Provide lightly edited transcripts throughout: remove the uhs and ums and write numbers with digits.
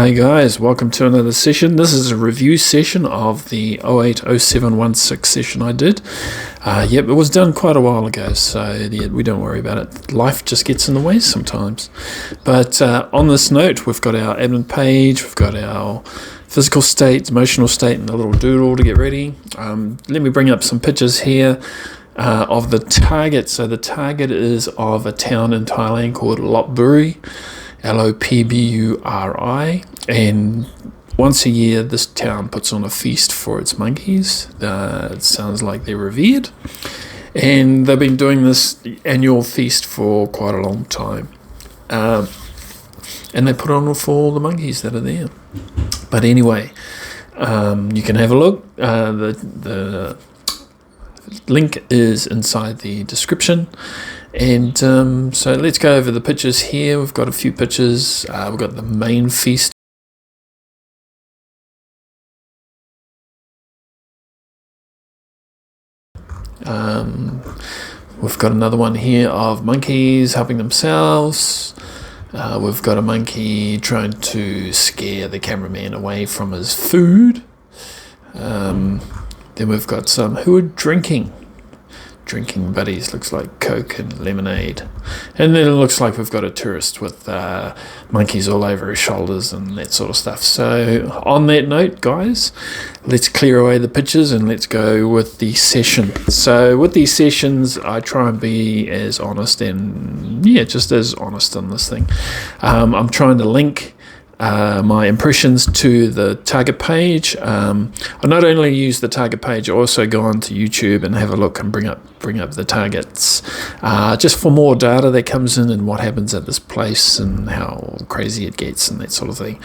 Hi guys, welcome to another session. This is a review session of the 080716 session I did. Yep, it was done quite a while ago, so yeah, we don't worry about it. Life just gets in the way sometimes. But on this note, we've got our admin page, we've got our physical state, emotional state, and a little doodle to get ready. Let me bring up some pictures here of the target. So the target is of a town in Thailand called Lopburi. Lopburi, and once a year this town puts on a feast for its monkeys. It sounds like they're revered, and they've been doing this annual feast for quite a long time, and they put on for all the monkeys that are there. But anyway, you can have a look. The link is inside the description. And so let's go over the pictures here. We've got a few pictures. We've got the main feast. We've got another one here of monkeys helping themselves. We've got a monkey trying to scare the cameraman away from his food. Then we've got some who are drinking buddies, looks like Coke and lemonade. And then it looks like we've got a tourist with monkeys all over his shoulders and that sort of stuff. So on that note, guys, let's clear away the pictures and let's go with the session. So with these sessions, I try and be as honest and just as honest on this thing. I'm trying to link my impressions to the target page. I not only use the target page, I also go onto YouTube and have a look and bring up the targets, just for more data that comes in and what happens at this place and how crazy it gets and that sort of thing.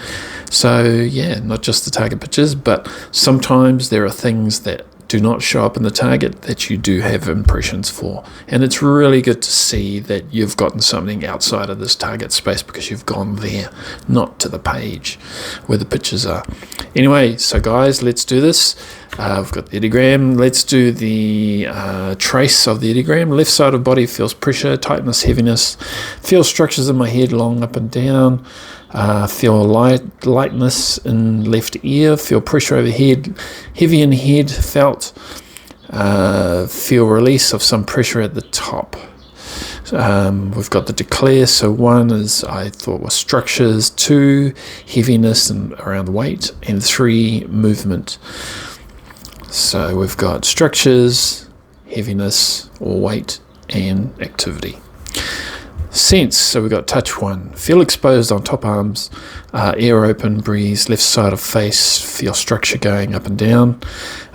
So yeah, not just the target pictures, but sometimes there are things that do not show up in the target that you do have impressions for, and it's really good to see that you've gotten something outside of this target space because you've gone there, not to the page where the pictures are. Anyway, so guys, let's do this. I've got the ideogram. Let's do the trace of the ideogram. Left side of body feels pressure, tightness, heaviness. Feel structures in my head, long up and down. Feel lightness in left ear. Feel pressure overhead, heavy in head, felt. Feel release of some pressure at the top. We've got the declare. So 1 is, I thought, was structures, 2 heaviness and around weight, and 3 movement. So we've got structures, heaviness or weight, and activity. Sense, so we've got touch 1, feel exposed on top arms, air open, breeze, left side of face, feel structure going up and down.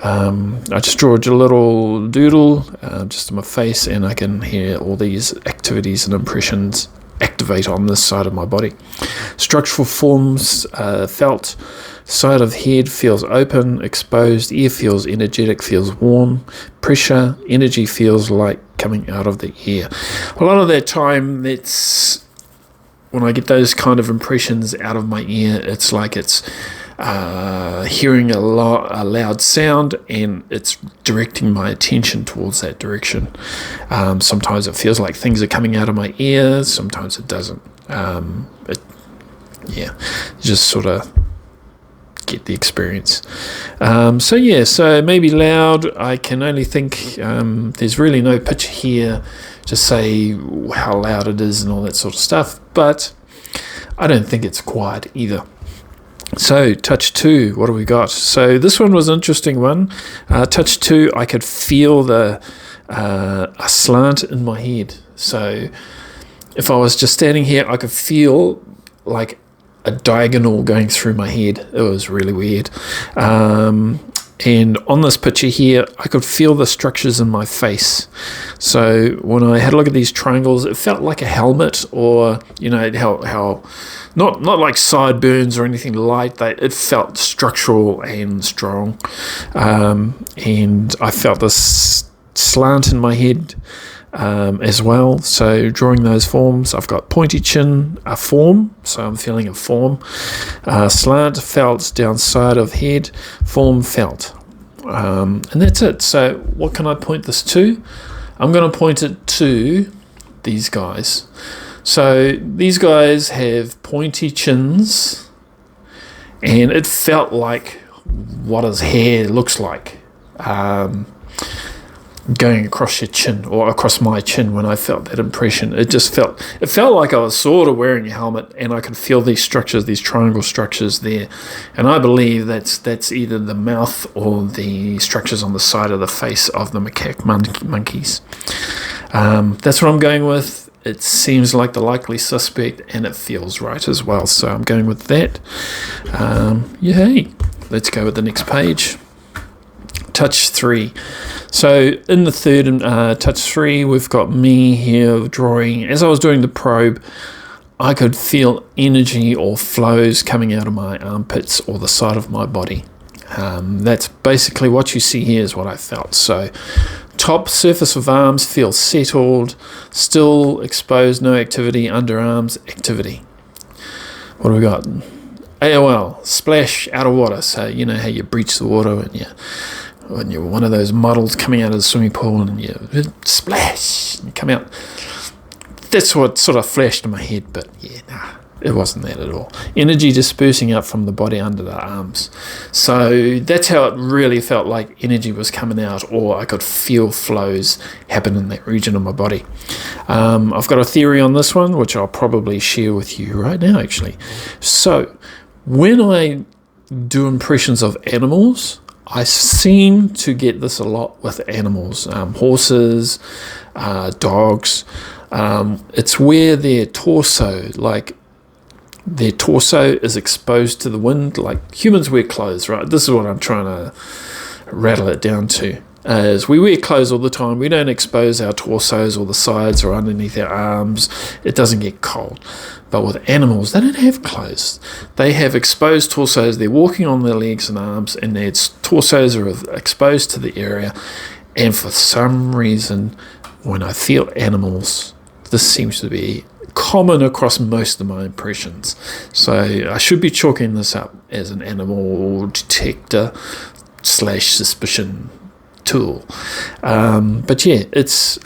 I just draw a little doodle just on my face, and I can hear all these activities and impressions activate on this side of my body. Structural forms, felt. Side of head feels open, exposed, ear feels energetic, feels warm, pressure, energy feels like coming out of the ear. A lot of that time, that's when I get those kind of impressions out of my ear, it's like it's hearing a loud sound and it's directing my attention towards that direction. Sometimes it feels like things are coming out of my ear, sometimes it doesn't. Just sort of get the experience. So maybe loud. I can only think there's really no picture here to say how loud it is and all that sort of stuff, but I don't think it's quiet either. So touch 2, what do we got? So this one was an interesting one. Touch 2, I could feel a slant in my head. So if I was just standing here, I could feel like a diagonal going through my head. It was really weird. And on this picture here, I could feel the structures in my face. So when I had a look at these triangles, it felt like a helmet, or how not like sideburns or anything light. It felt structural and strong. And I felt this slant in my head as well. So drawing those forms, I've got pointy chin, a form, so I'm feeling a form, slant, felt, downside of head, form, felt, and that's it. So what can I point this to? I'm going to point it to these guys. So these guys have pointy chins and it felt like what his hair looks like, going across your chin, or across my chin. When I felt that impression, it felt like I was sort of wearing a helmet, and I could feel these structures, these triangle structures there, and I believe that's either the mouth or the structures on the side of the face of the macaque monkeys. That's what I'm going with. It seems like the likely suspect, and it feels right as well, so I'm going with that. Yay! Let's go with the next page. Touch 3. So in the third touch 3, we've got me here drawing. As I was doing the probe, I could feel energy or flows coming out of my armpits or the side of my body. That's basically what you see here is what I felt. So top surface of arms feels settled, still exposed, no activity. Underarms, activity. What do we got? AOL, splash out of water. So you know how you breach the water when you're one of those models coming out of the swimming pool and you splash and you come out. That's what sort of flashed in my head, but yeah, nah, it wasn't that at all. Energy dispersing out from the body under the arms. So that's how it really felt like energy was coming out, or I could feel flows happen in that region of my body. I've got a theory on this one, which I'll probably share with you right now, actually. So when I do impressions of animals, I seem to get this a lot with animals, horses, dogs. It's where their torso is exposed to the wind. Like humans wear clothes, right? This is what I'm trying to rattle it down to. As we wear clothes all the time, we don't expose our torsos or the sides or underneath our arms. It doesn't get cold. But with animals, they don't have clothes. They have exposed torsos. They're walking on their legs and arms, and their torsos are exposed to the area. And for some reason, when I feel animals, this seems to be common across most of my impressions. So I should be chalking this up as an animal detector / suspicion tool. But yeah,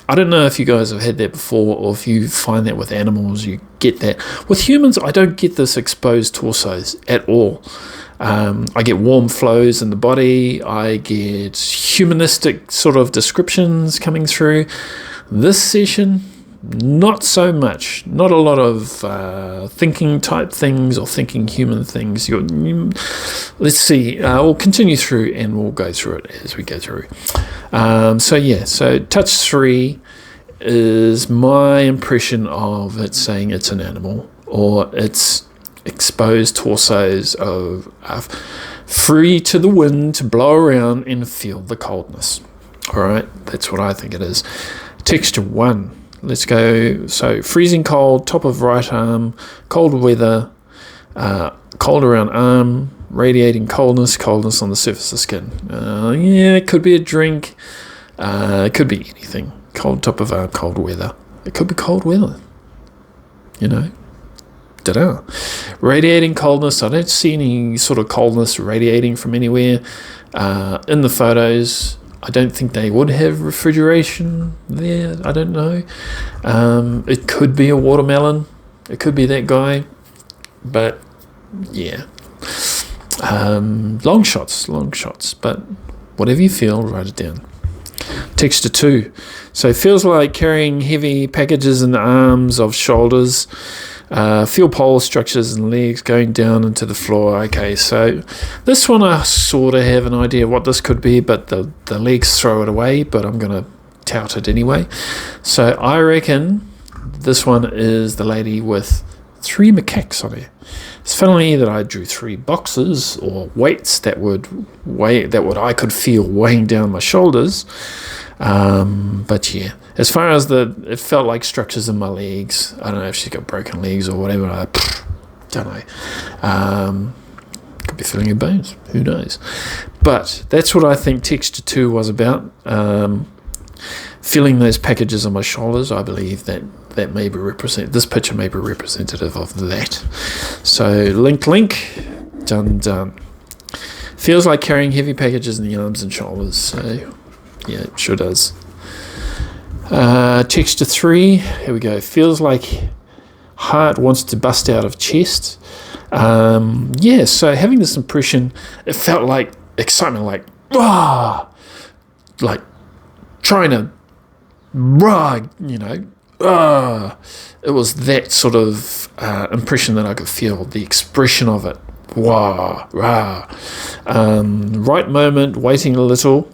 I don't know if you guys have had that before, or if you find that with animals you get that. With humans, I don't get this exposed torsos at all. I get warm flows in the body. I get humanistic sort of descriptions coming through. This session, not so much. Not a lot of thinking type things or thinking human things. Let's see. We'll continue through and we'll go through it as we go through. So touch 3 is my impression of it saying it's an animal, or it's exposed torsos of free to the wind to blow around and feel the coldness. All right, that's what I think it is. Texture 1. Let's go. So freezing cold, top of right arm, cold weather, cold around arm, radiating coldness on the surface of skin. It could be a drink. It could be anything. Cold top of arm, cold weather. It could be cold weather. Ta-da. Radiating coldness. I don't see any sort of coldness radiating from anywhere. In the photos, I don't think they would have refrigeration there. I don't know. It could be a watermelon. It could be that guy. But, yeah. Long shots. But whatever you feel, write it down. Texture 2. So it feels like carrying heavy packages in the arms of shoulders. Feel pole structures and legs going down into the floor. Okay, so this one I sort of have an idea what this could be, but the legs throw it away, but I'm going to tout it anyway. So I reckon this one is the lady with 3 macaques on her. It's funny that I drew 3 boxes or weights that I could feel weighing down my shoulders. But yeah, as far as it felt like structures in my legs. I don't know if she's got broken legs or whatever. I don't know. Could be feeling her bones. Who knows? But that's what I think texture 2 was about. Feeling those packages on my shoulders. I believe that may be this picture may be representative of that. So link, done. Feels like carrying heavy packages in the arms and shoulders. So yeah, it sure does. Texture 3, here we go. Feels like heart wants to bust out of chest. Yeah, so having this impression, it felt like excitement, like, rah, like trying to, rah, you know, it was that sort of impression that I could feel, the expression of it. Wah, rah. Right moment, waiting a little.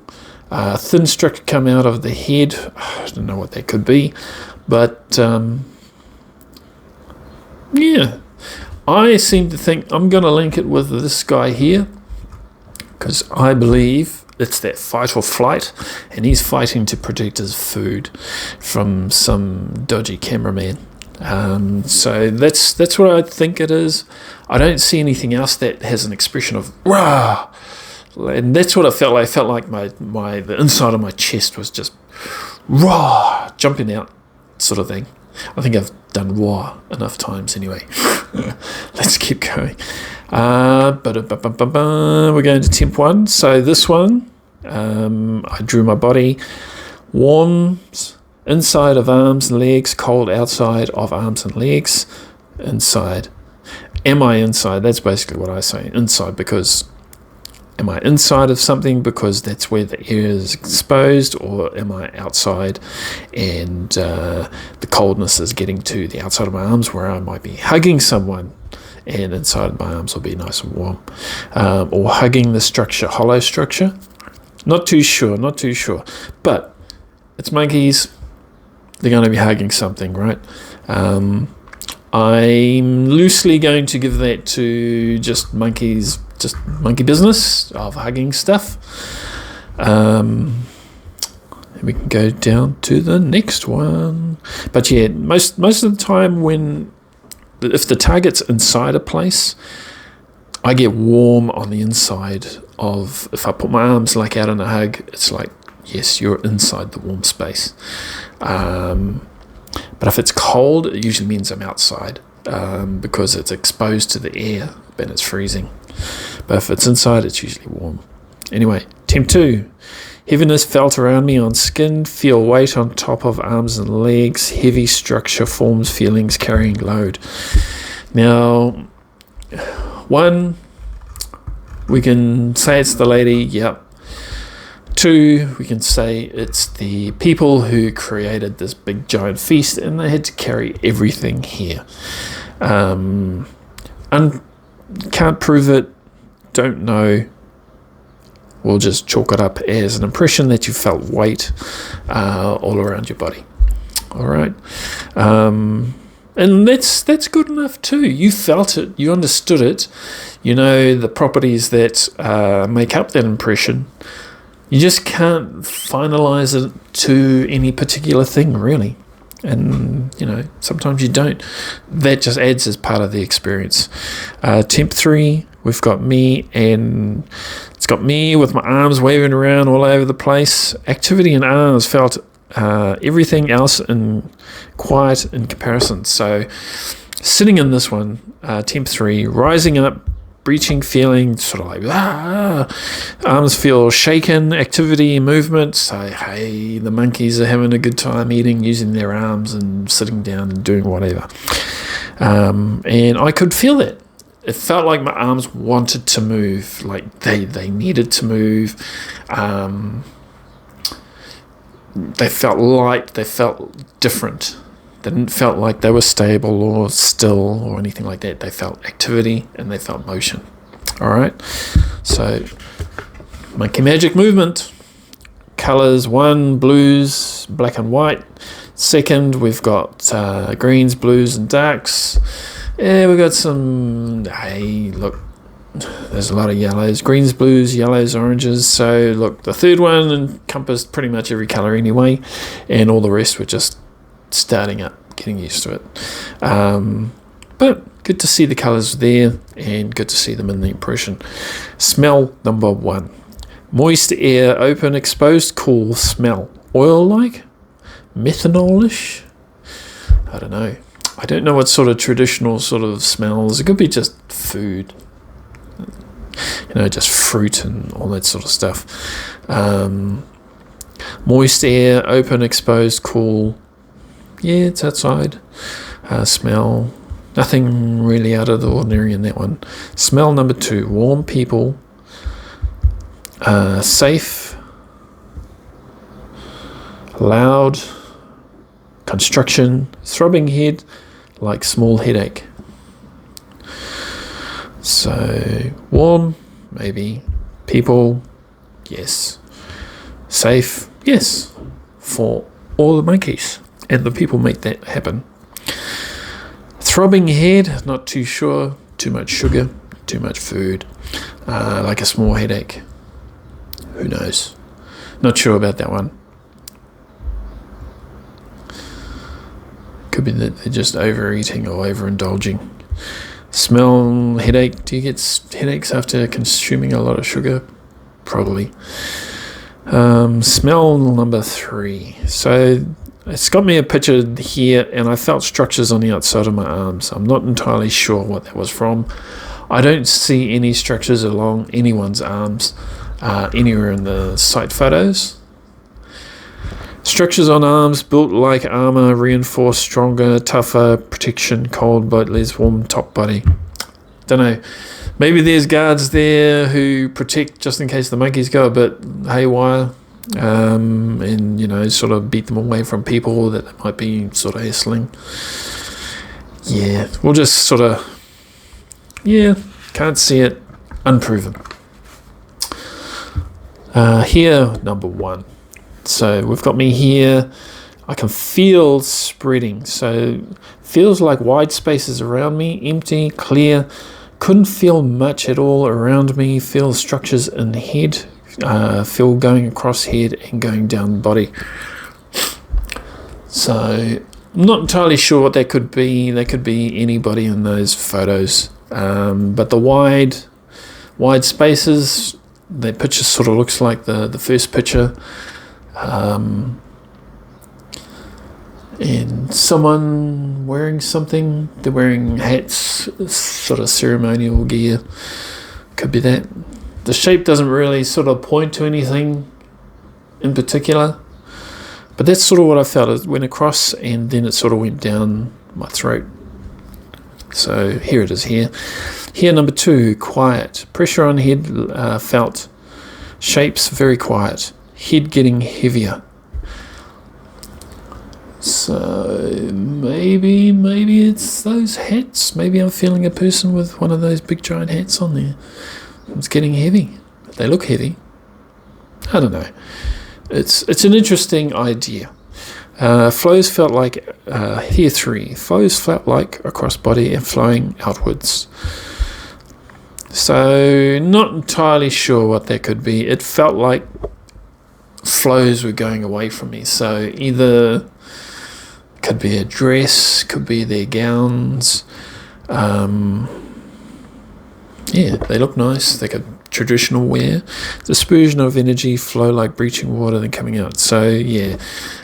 Thin structure come out of the head. I don't know what that could be, but yeah, I seem to think I'm going to link it with this guy here, because I believe it's that fight or flight, and he's fighting to protect his food from some dodgy cameraman. So that's what I think it is. I don't see anything else that has an expression of rah, and that's what I felt like. I felt like the inside of my chest was just rah, jumping out, sort of thing. I think I've done wah enough times anyway. Let's keep going. We're going to temp 1. So this one, I drew my body, warms inside of arms and legs, cold outside of arms and legs, inside. Am I inside? That's basically what I say, inside, because am I inside of something because that's where the air is exposed, or am I outside and the coldness is getting to the outside of my arms where I might be hugging someone and inside of my arms will be nice and warm, or hugging the structure, hollow structure? Not too sure, but it's monkeys. They're going to be hugging something, right? I'm loosely going to give that to just monkeys, just monkey business of hugging stuff. And we can go down to the next one. But yeah, most of the time if the target's inside a place, I get warm on the inside of, if I put my arms like out in a hug, it's like, yes, you're inside the warm space. But if it's cold, it usually means I'm outside, because it's exposed to the air and it's freezing. But if it's inside, it's usually warm. Anyway, temp 2. Heaviness felt around me on skin, feel weight on top of arms and legs, heavy structure forms feelings carrying load. Now, 1, we can say it's the lady, yep. 2, we can say it's the people who created this big giant feast and they had to carry everything here. Can't prove it, don't know. We'll just chalk it up as an impression that you felt weight all around your body. All right. And that's good enough too. You felt it, you understood it, you know the properties that make up that impression. You just can't finalize it to any particular thing, really. And, you know, sometimes you don't. That just adds as part of the experience. Temp 3, we've got me, and it's got me with my arms waving around all over the place. Activity in arms felt everything else in quiet in comparison. So sitting in this one, temp 3, rising up, breaching feeling, sort of like arms feel shaken, activity, movement. So hey, the monkeys are having a good time eating, using their arms and sitting down and doing whatever. And I could feel it. It felt like my arms wanted to move, like they needed to move. They felt light, they felt different. They didn't felt like they were stable or still or anything like that. They felt activity and they felt motion. All right. So monkey magic movement. Colors: 1, blues, black and white. 2, we've got greens, blues, and darks. Yeah, we've got some. Hey, look. There's a lot of yellows, greens, blues, yellows, oranges. So look, the 3rd one encompassed pretty much every color anyway, and all the rest were just starting up, getting used to it. But good to see the colours there and good to see them in the impression. Smell number 1. Moist air, open, exposed, cool, smell. Oil-like? Methanol-ish? I don't know. I don't know what sort of traditional sort of smells. It could be just food. You know, just fruit and all that sort of stuff. Moist air, open, exposed, cool. Yeah, it's outside. Smell. Nothing really out of the ordinary in that one. Smell number 2, warm people, safe, loud, construction, throbbing head, like small headache. So warm, maybe. People, yes. Safe, yes. For all the monkeys, and the people make that happen. Throbbing head, not too sure. Too much sugar, too much food, like a small headache. Who knows? Not sure about that one. Could be that they're just overeating or overindulging. Smell, headache. Do you get headaches after consuming a lot of sugar? Probably. Smell number 3. So it's got me a picture here, and I felt structures on the outside of my arms. I'm not entirely sure what that was from. I don't see any structures along anyone's arms anywhere in the site photos. Structures on arms built like armor, reinforced, stronger, tougher, protection, cold, but less warm top body. Don't know. Maybe there's guards there who protect just in case the monkeys go a bit haywire. And sort of beat them away from people that they might be sort of hassling. Yeah, we'll just sort of, can't see it, unproven. Here, number 1. So we've got me here. I can feel spreading. So feels like wide spaces around me, empty, clear. Couldn't feel much at all around me. Feel structures in the head. Feel going across head and going down body. So I'm not entirely sure what that could be. That could be anybody in those photos. But the wide spaces, that picture sort of looks like the first picture. And someone wearing something. They're wearing hats, sort of ceremonial gear. Could be that. The shape doesn't really sort of point to anything in particular, but that's sort of what I felt. It went across and then it sort of went down my throat. So here it is here. Here, number 2, quiet. Pressure on head felt. Shapes very quiet. Head getting heavier. So maybe it's those hats. Maybe I'm feeling a person with one of those big giant hats on there. It's getting heavy. They look heavy. I don't know. It's an interesting idea. Flows felt like, here 3. Flows felt like across body and flowing outwards. So not entirely sure what that could be. It felt like flows were going away from me. So either could be a dress, could be their gowns. They look nice. They got traditional wear. Dispersion of energy, flow like breaching water, then coming out. So yeah,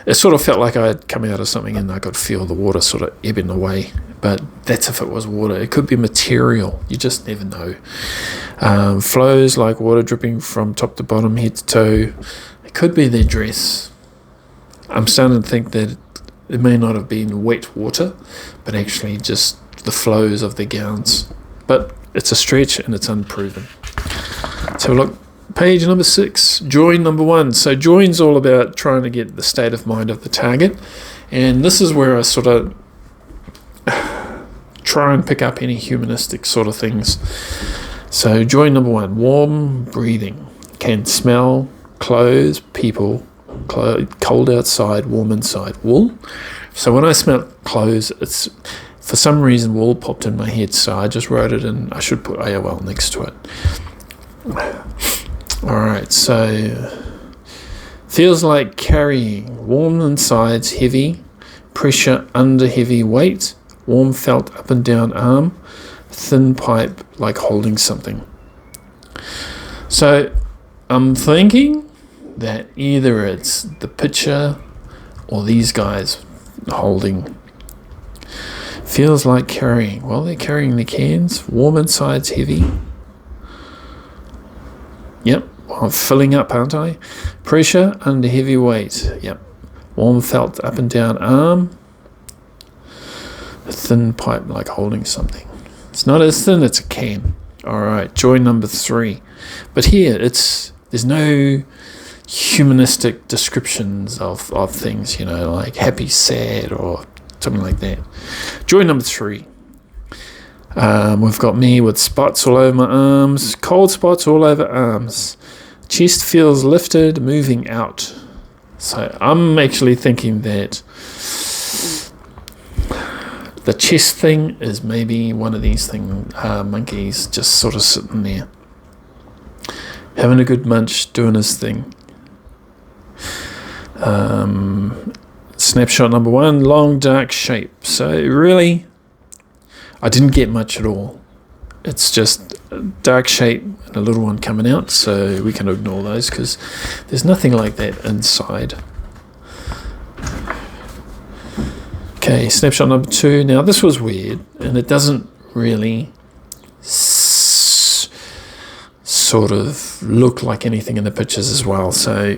it sort of felt like I had come out of something and I could feel the water sort of ebbing away. But that's if it was water. It could be material. You just never know. Flows like water dripping from top to bottom, head to toe. It could be their dress. I'm starting to think that it may not have been wet water, but actually just the flows of their gowns. But it's a stretch and it's unproven. So look, page number 6, join number 1. So join's all about trying to get the state of mind of the target. And this is where I sort of try and pick up any humanistic sort of things. So join number 1, warm breathing. Can smell, clothes, people, cold outside, warm inside, wool. So when I smell clothes, it's for some reason wool popped in my head, so I just wrote it in. I should put AOL next to it. Alright, so feels like carrying, warm insides, heavy, pressure under heavy weight, warm felt up and down arm, thin pipe like holding something. So I'm thinking that either it's the picture or these guys holding. Feels like carrying. Well, they're carrying the cans. Warm insides, heavy. Yep. Well, I'm filling up, aren't I? Pressure under heavy weight. Yep. Warm felt up and down arm. a thin pipe like holding something. It's not as thin, it's a can. Alright, join number 3. But here, there's no humanistic descriptions of things, you know, like happy, sad, or something like that. Join number 3. We've got me with spots all over my arms, cold spots all over arms. Chest feels lifted, moving out. So I'm actually thinking that the chest thing is maybe one of these monkeys just sort of sitting there, having a good munch, doing his thing. Snapshot number 1, long dark shape. So really, I didn't get much at all. It's just a dark shape and a little one coming out, so we can ignore those because there's nothing like that inside. Okay, snapshot number 2. Now this was weird, and it doesn't really sort of look like anything in the pictures as well. So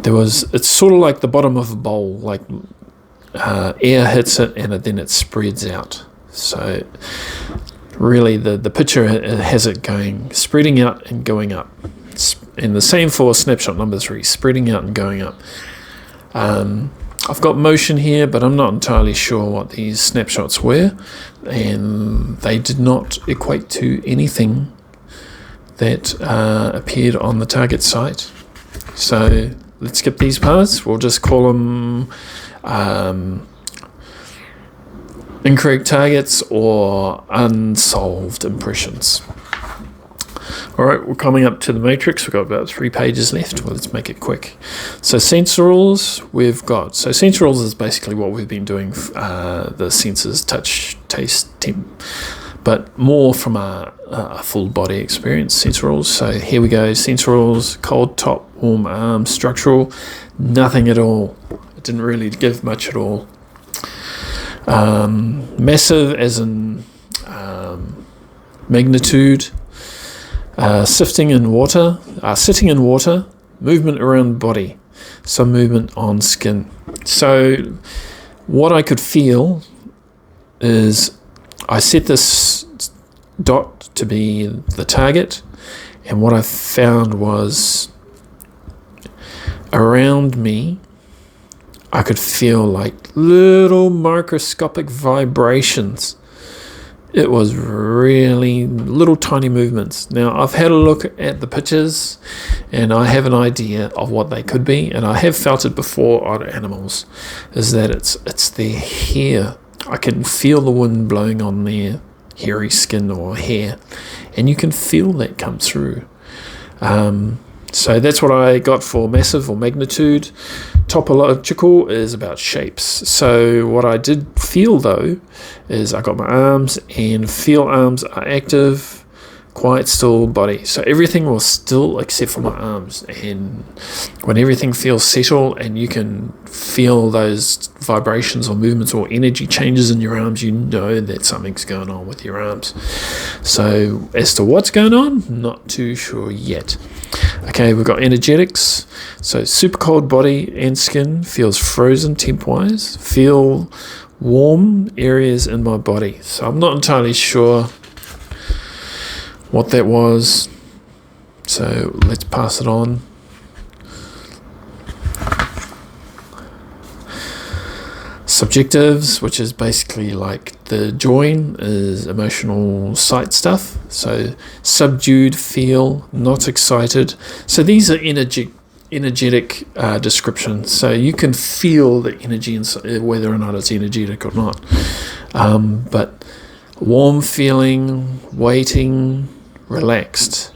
it's sort of like the bottom of a bowl, like air hits it and then it spreads out. So really the picture has it going, spreading out and going up. And the same for snapshot number 3, spreading out and going up. I've got motion here, but I'm not entirely sure what these snapshots were, and they did not equate to anything that appeared on the target site. So let's skip these parts. We'll just call them incorrect targets or unsolved impressions. Alright, we're coming up to the matrix. We've got about 3 pages left. Well, let's make it quick. So sensor rules we've got. So sensor rules is basically what we've been doing, the sensors, touch, taste, temp, but more from a full body experience, sensor rules. So here we go, sensor rules, cold top, warm arm, structural, nothing at all. It didn't really give much at all. Massive as in magnitude. Sitting in water, movement around body, some movement on skin. So what I could feel is I set this dot to be the target, and what I found was around me I could feel like little microscopic vibrations. It was really little tiny movements. Now, I've had a look at the pictures and I have an idea of what they could be, and I have felt it before on animals, is that it's their hair. I can feel the wind blowing on their hairy skin or hair, and you can feel that come through. So that's what I got for massive or magnitude. Topological is about shapes. So what I did feel though is I got my arms, and feel arms are active, quiet, still body. So everything was still except for my arms. And when everything feels settled and you can feel those vibrations or movements or energy changes in your arms, you know that something's going on with your arms. So as to what's going on, not too sure yet. Okay, we've got energetics. So super cold body and skin, feels frozen temp-wise, feel warm areas in my body. So I'm not entirely sure what that was. So let's pass it on. Subjectives, which is basically like the join, is emotional sight stuff. So subdued, feel, not excited. So these are energetic descriptions. So you can feel the energy, whether or not it's energetic or not. But warm feeling, waiting, relaxed.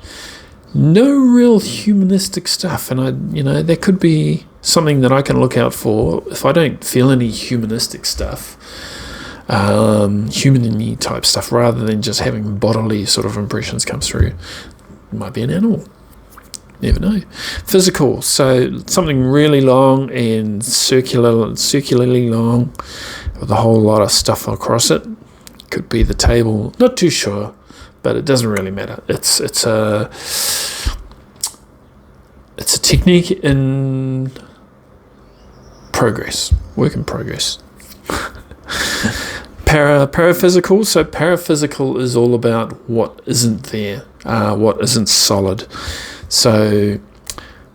No real humanistic stuff, and there could be something that I can look out for if I don't feel any humanistic stuff, human-y type stuff, rather than just having bodily sort of impressions come through. It might be an animal. Never know. Physical, so something really long and circularly long with a whole lot of stuff across it. Could be the table. Not too sure, but it doesn't really matter. It's a technique in progress, work in progress. Paraphysical. So paraphysical is all about what isn't there, what isn't solid. So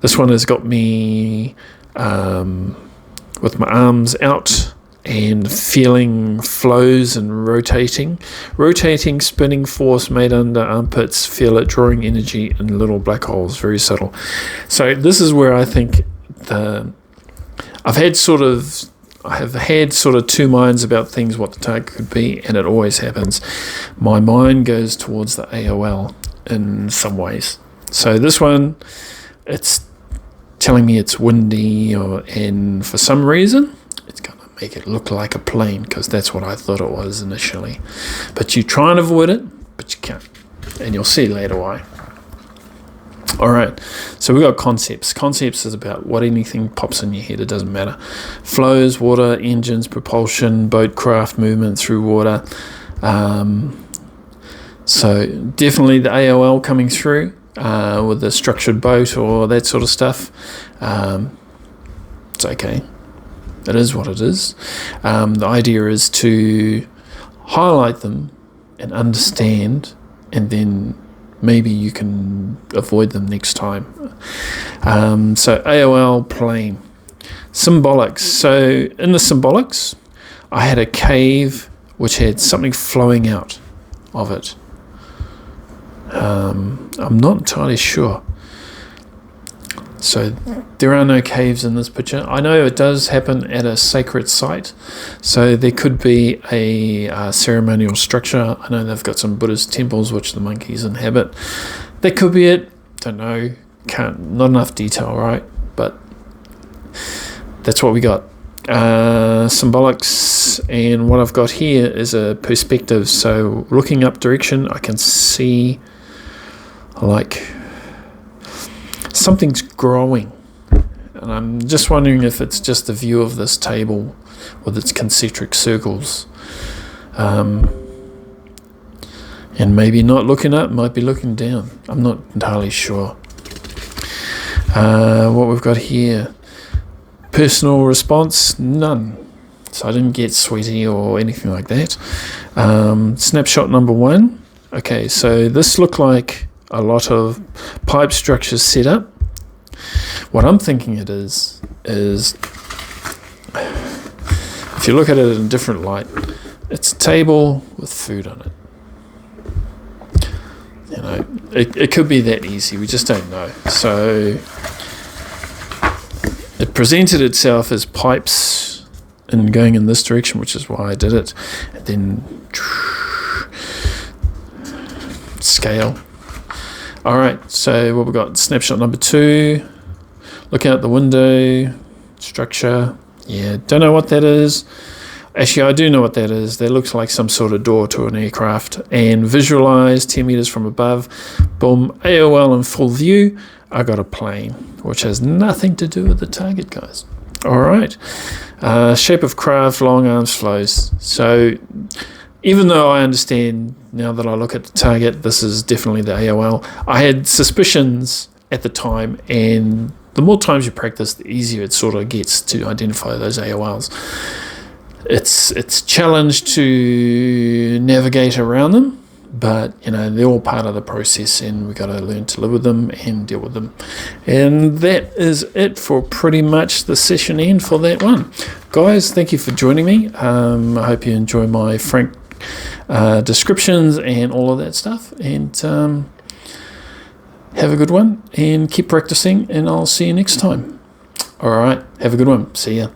this one has got me with my arms out and feeling flows and rotating spinning force made under armpits. Feel it drawing energy in little black holes, very subtle. So this is where I think I have had sort of two minds about things, what the target could be, and it always happens. My mind goes towards the AOL in some ways. So this one, it's telling me it's windy, and for some reason it's going to make it look like a plane, because that's what I thought it was initially. But you try and avoid it, but you can't, and you'll see later why. Alright, so we've got concepts. Concepts is about what anything pops in your head, it doesn't matter. Flows, water, engines, propulsion, boat craft, movement through water. So definitely the AOL coming through with the structured boat or that sort of stuff. It's okay. It is what it is. The idea is to highlight them and understand, and then maybe you can avoid them next time. So AOL plane. Symbolics. So in the symbolics, I had a cave which had something flowing out of it. I'm not entirely sure. So there are no caves in this picture. I know it does happen at a sacred site, so there could be a ceremonial structure. I know they've got some Buddhist temples which the monkeys inhabit. That could be it. Don't know. Not enough detail, right? But that's what we got. Symbolics, and what I've got here is a perspective. So looking up direction, I can see like something's growing, and I'm just wondering if it's just a view of this table with its concentric circles, and maybe not looking up, might be looking down. I'm not entirely sure. What we've got here, personal response, none. So I didn't get sweaty or anything like that. Snapshot number 1. Okay, so this looked like a lot of pipe structures set up. What I'm thinking it is if you look at it in a different light, it's a table with food on it. You know, it could be that easy. We just don't know. So it presented itself as pipes and going in this direction, which is why I did it. And then scale. All right, so what we got? Snapshot number 2. Look out the window. Structure. Yeah, don't know what that is. Actually, I do know what that is. That looks like some sort of door to an aircraft. And visualize 10 meters from above. Boom, AOL in full view. I got a plane, which has nothing to do with the target, guys. All right. Shape of craft, long arms, flows. So even though I understand now that I look at the target, this is definitely the AOL. I had suspicions at the time, and the more times you practice, the easier it sort of gets to identify those AOLs. It's challenged to navigate around them, but you know, they're all part of the process, and we've got to learn to live with them and deal with them. And that is it for pretty much the session end for that one. Guys, thank you for joining me. I hope you enjoy my frank descriptions and all of that stuff, and have a good one and keep practicing, and I'll see you next time. All right, have a good one. See ya.